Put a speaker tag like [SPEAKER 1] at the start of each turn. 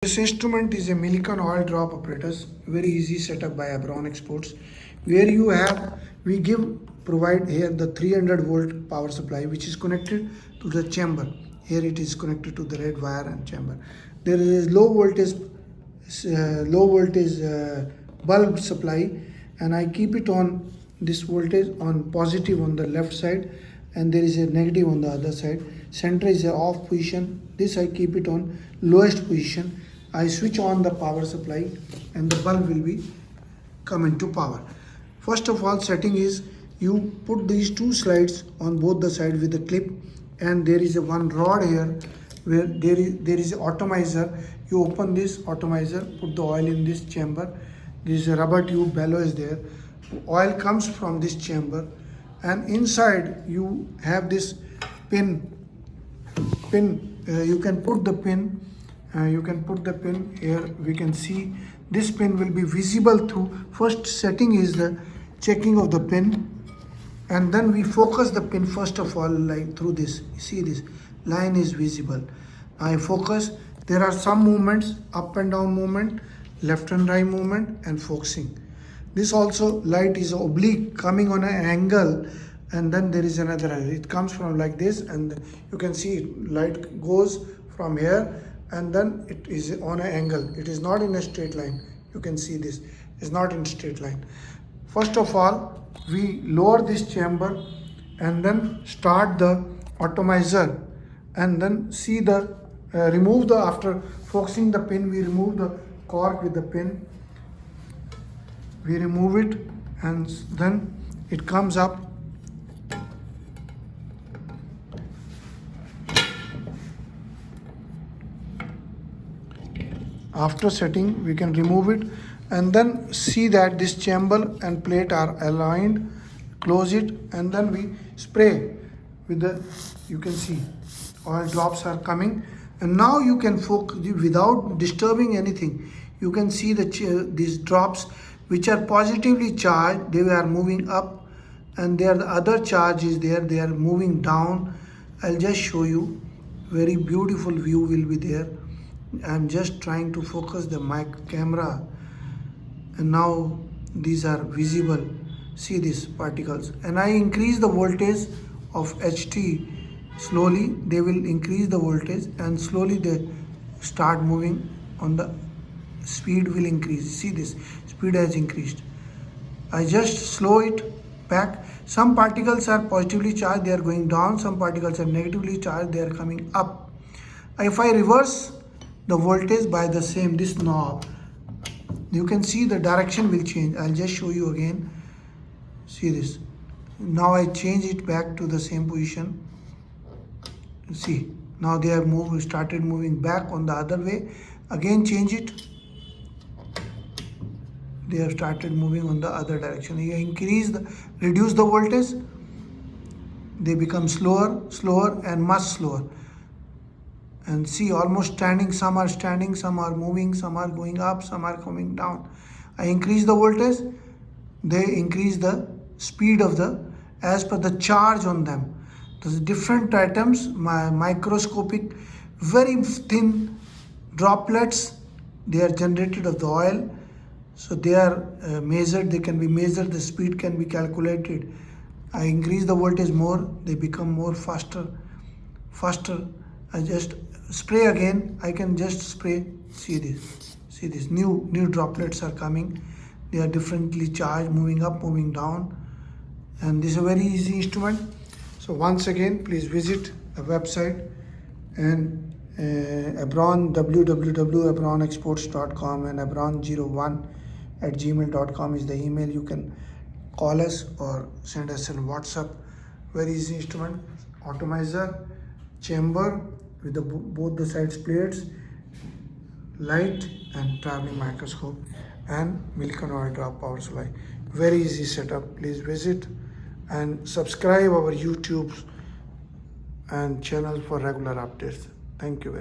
[SPEAKER 1] This instrument is a Millikan oil drop apparatus, very easy setup by Abron exports, where we provide here the 300 volt power supply which is connected to the chamber. Here it is connected to the red wire and chamber. There is a low voltage bulb supply, and I keep it on this voltage on positive on the left side, and there is a negative on the other side. Center is a off position. This I keep it on lowest position. I switch on the power supply and the bulb will be come into power. First of all, setting is you put these two slides on both the side with a clip, and there is a one rod here where there is an atomizer. You open this atomizer, put the oil in this chamber. There is a rubber tube, bellow is there. Oil comes from this chamber, and inside you have this pin. You can put the pin. Here. We can see this pin will be visible through. First setting is the checking of the pin, and then we focus the pin first of all, like through this. You see this line is visible. I focus. There are some movements, up and down movement, left and right movement, and focusing. This also light is oblique, coming on an angle, and then there is another angle. It comes from like this, and you can see it, light goes from here, and then it is on an angle. It is not in a straight line. You can see this is not in straight line. First of all, we lower this chamber and then start the atomizer, and then see the remove the, after focusing the pin, we remove the cork with the pin. We remove it, and then it comes up. After setting, we can remove it, and then see that this chamber and plate are aligned. Close it, and then we spray with the, you can see oil drops are coming, and now you can focus without disturbing anything. You can see these drops which are positively charged, they are moving up, and there the other charge is there, they are moving down. I'll just show you, very beautiful view will be there. I'm just trying to focus the mic camera, and now these are visible. See these particles, and I increase the voltage of HT. Slowly they will increase the voltage, and slowly they start moving on the speed will increase. See this speed has increased. I just slow it back. Some particles are positively charged, they are going down. Some particles are negatively charged, they are coming up. If I reverse the voltage by the same this knob, you can see the direction will change. I'll just show you again. See this. Now I change it back to the same position. See, now they have started moving back on the other way. Again change it. They have started moving on the other direction. You reduce the voltage, they become slower and much slower. And see, almost standing, some are moving, some are going up, some are coming down. I increase the voltage, they increase the speed of as per the charge on them. There's different items, microscopic, very thin droplets, they are generated of the oil. So they are measured, they can be measured, the speed can be calculated. I increase the voltage more, they become more faster. I just spray again, I can just spray. See this, new droplets are coming. They are differently charged, moving up, moving down. And this is a very easy instrument. So once again, please visit the website, and Abron, www.abronexports.com, and abron01@gmail.com is the email. You can call us or send us on WhatsApp. Very easy instrument. Atomizer, chamber with both the sides plates, light and traveling microscope, and Millikan oil drop power supply. Very easy setup. Please visit and subscribe our YouTube and channel for regular updates. Thank you very much.